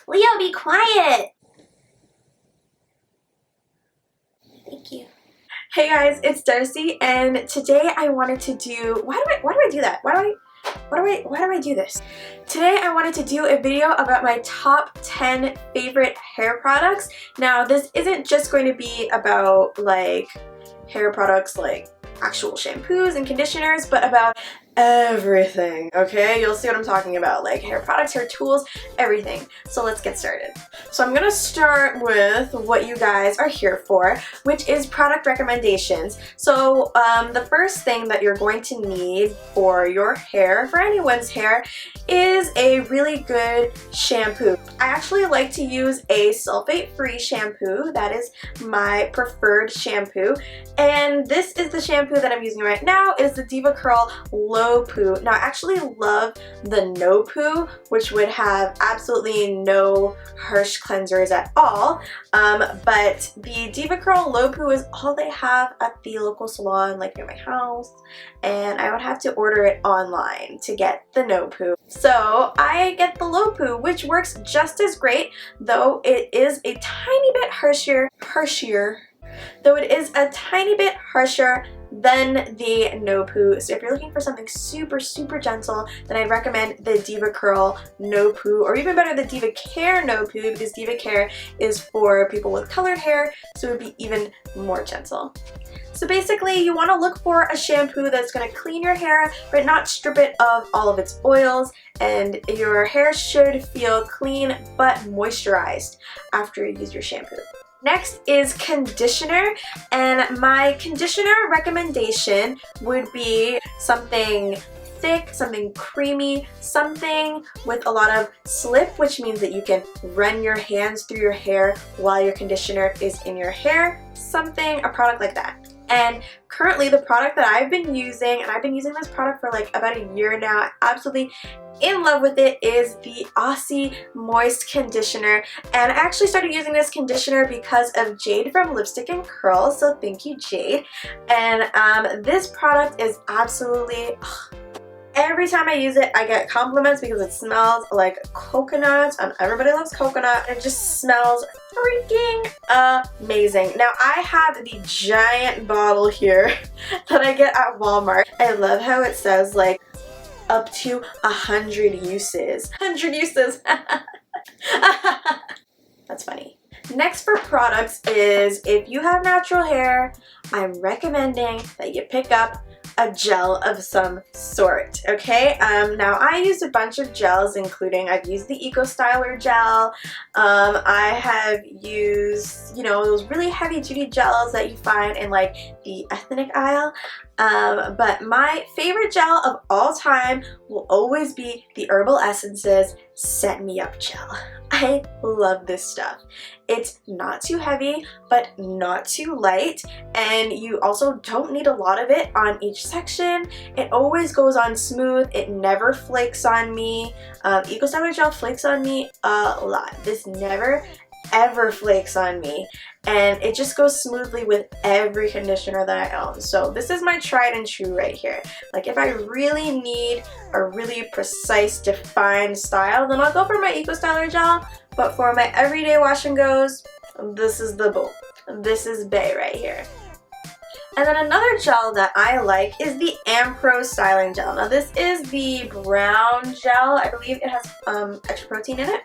Leo, be quiet! Thank you. Hey guys, it's Darcy, and today I wanted to do, why do I do that? Why do I do this? Today I wanted to do a video about my top 10 favorite hair products. Now this isn't just going to be about like hair products like actual shampoos and conditioners, but about everything, okay? You'll see what I'm talking about, like hair products, hair tools, everything. So let's get started. So I'm gonna start with what you guys are here for, which is product recommendations. So the first thing that you're going to need for your hair, for anyone's hair, is a really good shampoo. I actually like to use a sulfate-free shampoo. That is my preferred shampoo. And this is the shampoo that I'm using right now. It is the Diva Curl Low Poo. Now I actually love the No Poo, which would have absolutely no harsh cleansers at all, but the Diva Curl Low Poo is all they have at the local salon like near my house, and I would have to order it online to get the No Poo. So I get the Low Poo, which works just as great, though it is a tiny bit harsher than the No Poo. So if you're looking for something super gentle, then I'd recommend the Diva Curl No Poo, or even better, the Diva Care No Poo, because Diva Care is for people with colored hair, so it would be even more gentle. So basically you want to look for a shampoo that's going to clean your hair but not strip it of all of its oils, and your hair should feel clean but moisturized after you use your shampoo. Next is conditioner, and my conditioner recommendation would be something thick, something creamy, something with a lot of slip, which means that you can run your hands through your hair while your conditioner is in your hair. A product like that. And currently the product that I've been using, and I've been using this product for like about a year now, absolutely in love with it, is the Aussie Moist Conditioner. And I actually started using this conditioner because of Jade from Lipstick and Curls, so thank you, Jade. And this product is absolutely, every time I use it, I get compliments because it smells like coconut, and everybody loves coconut. It just smells freaking amazing. Now I have the giant bottle here that I get at Walmart. I love how it says like up to 100 uses. 100 uses. That's funny. Next for products is, if you have natural hair, I'm recommending that you pick up a gel of some sort, okay? Now I used a bunch of gels, including I've used the Eco Styler gel. I have used, you know, those really heavy duty gels that you find in like the ethnic aisle. But my favorite gel of all time will always be the Herbal Essences Set Me Up Gel. I love this stuff. It's not too heavy, but not too light, and you also don't need a lot of it on each section. It always goes on smooth. It never flakes on me. Eco Styler gel flakes on me a lot. This never ever flakes on me, and it just goes smoothly with every conditioner that I own. So this is my tried and true right here. Like if I really need a really precise, defined style, then I'll go for my Eco Styler gel, but for my everyday wash and goes, this is the boo. This is bae right here. And then another gel that I like is the Ampro Styling Gel. Now this is the brown gel. I believe it has extra protein in it.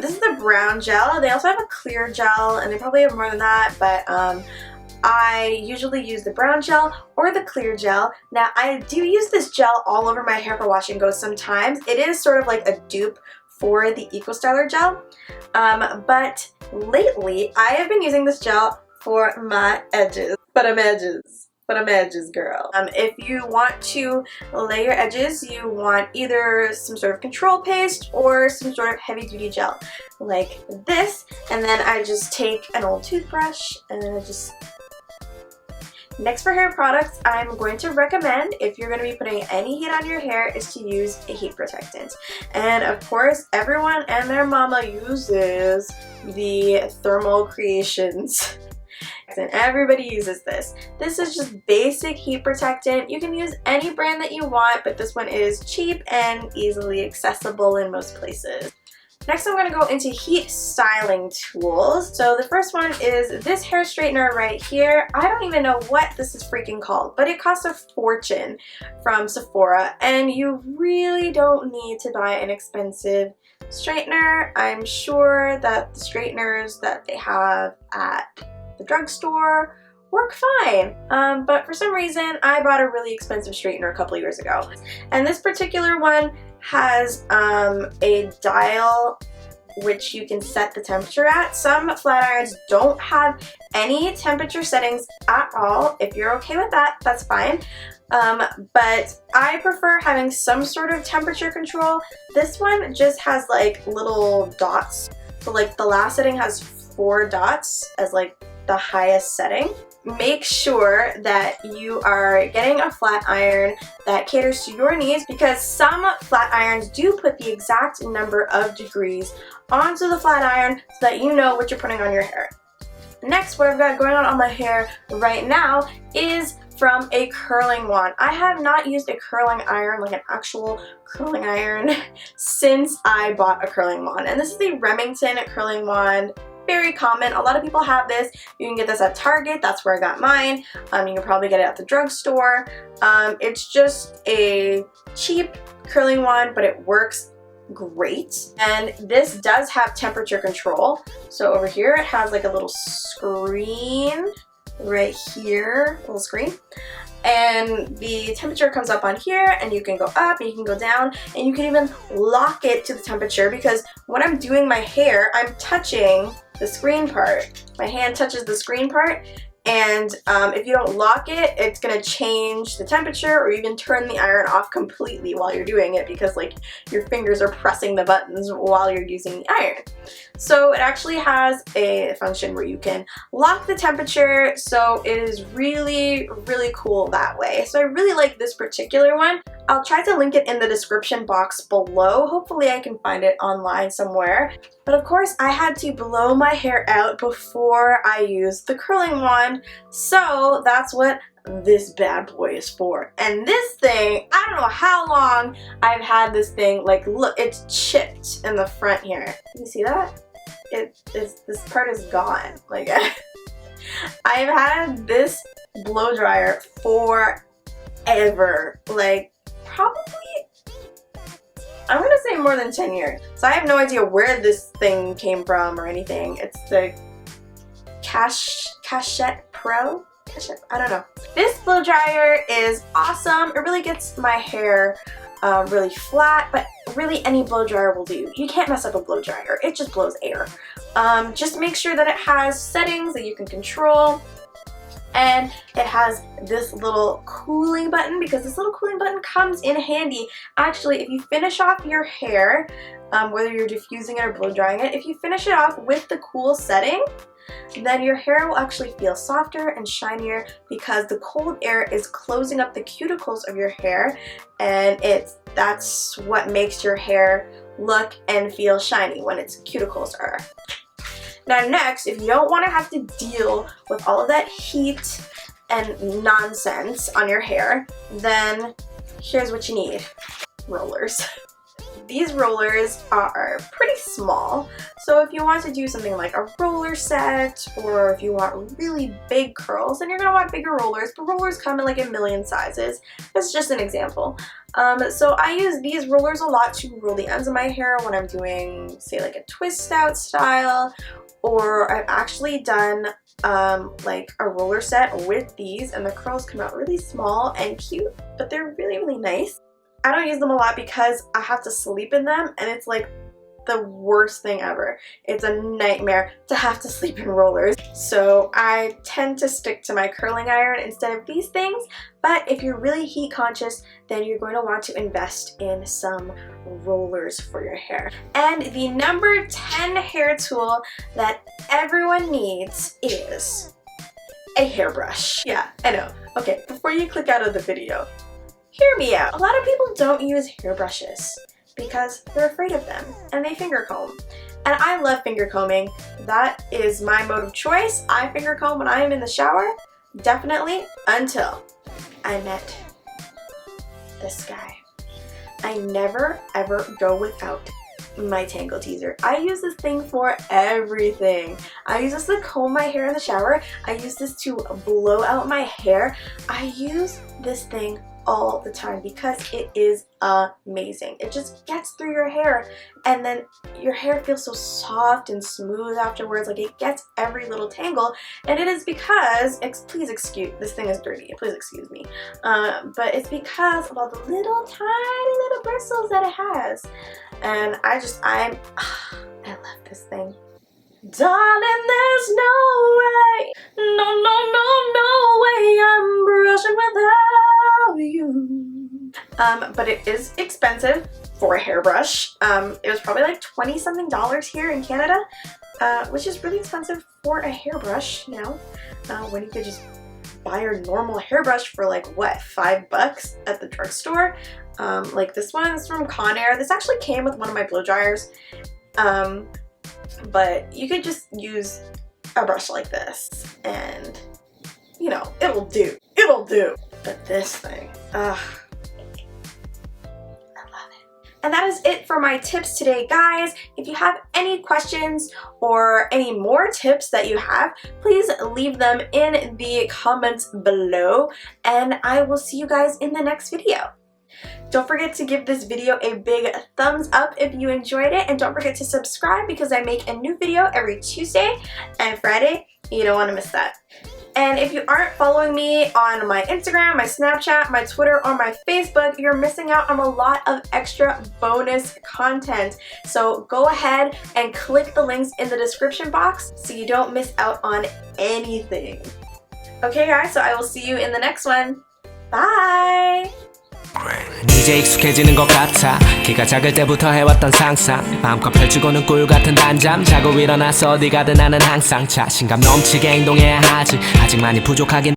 This is the brown gel. They also have a clear gel, and they probably have more than that, but I usually use the brown gel or the clear gel. Now I do use this gel all over my hair for wash and go sometimes. It is sort of like a dupe for the Eco Styler gel, but lately I have been using this gel for my edges. But I'm edges, girl. If you want to lay your edges, you want either some sort of control paste or some sort of heavy duty gel like this, and then I just take an old toothbrush and I just... Next for hair products, I'm going to recommend, if you're going to be putting any heat on your hair, is to use a heat protectant. And of course, everyone and their mama uses the Thermal Creations. And everybody uses this. This is just basic heat protectant. You can use any brand that you want, but this one is cheap and easily accessible in most places. Next, I'm going to go into heat styling tools. So the first one is this hair straightener right here. I don't even know what this is freaking called, but it costs a fortune from Sephora, and you really don't need to buy an expensive straightener. I'm sure that the straighteners that they have at the drugstore work fine, but for some reason I bought a really expensive straightener a couple years ago, and this particular one has a dial which you can set the temperature at. Some flat irons don't have any temperature settings at all. If you're okay with that, that's fine. But I prefer having some sort of temperature control. This one just has like little dots. So like the last setting has 4 dots as like the highest setting. Make sure that you are getting a flat iron that caters to your needs, because some flat irons do put the exact number of degrees onto the flat iron so that you know what you're putting on your hair. Next, what I've got going on my hair right now is from a curling wand. I have not used a curling iron, like an actual curling iron, since I bought a curling wand. And this is the Remington curling wand. Very common. A lot of people have this. You can get this at Target. That's where I got mine. You can probably get it at the drugstore. It's just a cheap curling wand, but it works great. And this does have temperature control. So over here it has like a little screen right here, little screen. And the temperature comes up on here, and you can go up and you can go down, and you can even lock it to the temperature, because when I'm doing my hair, I'm touching the screen part. My hand touches the screen part, and if you don't lock it, it's gonna change the temperature or even turn the iron off completely while you're doing it, because like your fingers are pressing the buttons while you're using the iron. So it actually has a function where you can lock the temperature, so it is really, really cool that way. So I really like this particular one. I'll try to link it in the description box below. Hopefully I can find it online somewhere. But of course I had to blow my hair out before I used the curling wand, so that's what this bad boy is for. And this thing, I don't know how long I've had this thing. Like, look, it's chipped in the front here. You see that? This part is gone. Like, I've had this blow dryer forever. Like, probably, I'm gonna say more than 10 years. So I have no idea where this thing came from or anything. It's the Cachette Pro? I don't know. This blow dryer is awesome. It really gets my hair really flat, but really any blow dryer will do. You can't mess up a blow dryer. It just blows air. Just make sure that it has settings that you can control. And it has this little cooling button, because this little cooling button comes in handy. Actually, if you finish off your hair, whether you're diffusing it or blow drying it, if you finish it off with the cool setting, then your hair will actually feel softer and shinier, because the cold air is closing up the cuticles of your hair, and that's what makes your hair look and feel shiny when its cuticles are. Now next, if you don't want to have to deal with all of that heat and nonsense on your hair, then here's what you need. Rollers. These rollers are pretty small, so if you want to do something like a roller set, or if you want really big curls, then you're going to want bigger rollers, but rollers come in like a million sizes. That's just an example. So I use these rollers a lot to roll the ends of my hair when I'm doing, say, like a twist out style, or I've actually done like a roller set with these, and the curls come out really small and cute, but they're really, really nice. I don't use them a lot because I have to sleep in them, and it's like the worst thing ever. It's a nightmare to have to sleep in rollers. So I tend to stick to my curling iron instead of these things, but if you're really heat conscious, then you're going to want to invest in some rollers for your hair. And the number 10 hair tool that everyone needs is a hairbrush. Yeah, I know. Okay, before you click out of the video, hear me out. A lot of people don't use hairbrushes because they're afraid of them, and they finger comb. And I love finger combing. That is my mode of choice. I finger comb when I am in the shower, definitely, until I met this guy. I never ever go without my tangle teaser. I use this thing for everything. I use this to comb my hair in the shower. I use this to blow out my hair. I use this thing all the time because it is amazing. It just gets through your hair and then your hair feels so soft and smooth afterwards. Like it gets every little tangle, and it is because, please excuse, this thing is dirty, please excuse me, but it's because of all the little tiny little bristles that it has. And I love this thing. Darling, there's no way, no way I'm brushing without you. But it is expensive for a hairbrush. It was probably like $20 something here in Canada, which is really expensive for a hairbrush, you know, when you could just buy your normal hairbrush for like, what, $5 at the drugstore? Like this one's from Conair. This actually came with one of my blow dryers. But you could just use a brush like this and, you know, it'll do. It'll do. But this thing, I love it. And that is it for my tips today, guys. If you have any questions or any more tips that you have, please leave them in the comments below, and I will see you guys in the next video. Don't forget to give this video a big thumbs up if you enjoyed it, and don't forget to subscribe because I make a new video every Tuesday and Friday. You don't want to miss that. And if you aren't following me on my Instagram, my Snapchat, my Twitter, or my Facebook, you're missing out on a lot of extra bonus content. So go ahead and click the links in the description box so you don't miss out on anything. Okay guys, so I will see you in the next one. Bye! 이제 익숙해지는 것 같아 키가 작을 때부터 해왔던 상상 마음껏 펼치고는 꿀 같은 단잠 자고 일어나서 어디 가든 나는 항상 자신감 넘치게 행동해야 하지 아직 많이 부족하긴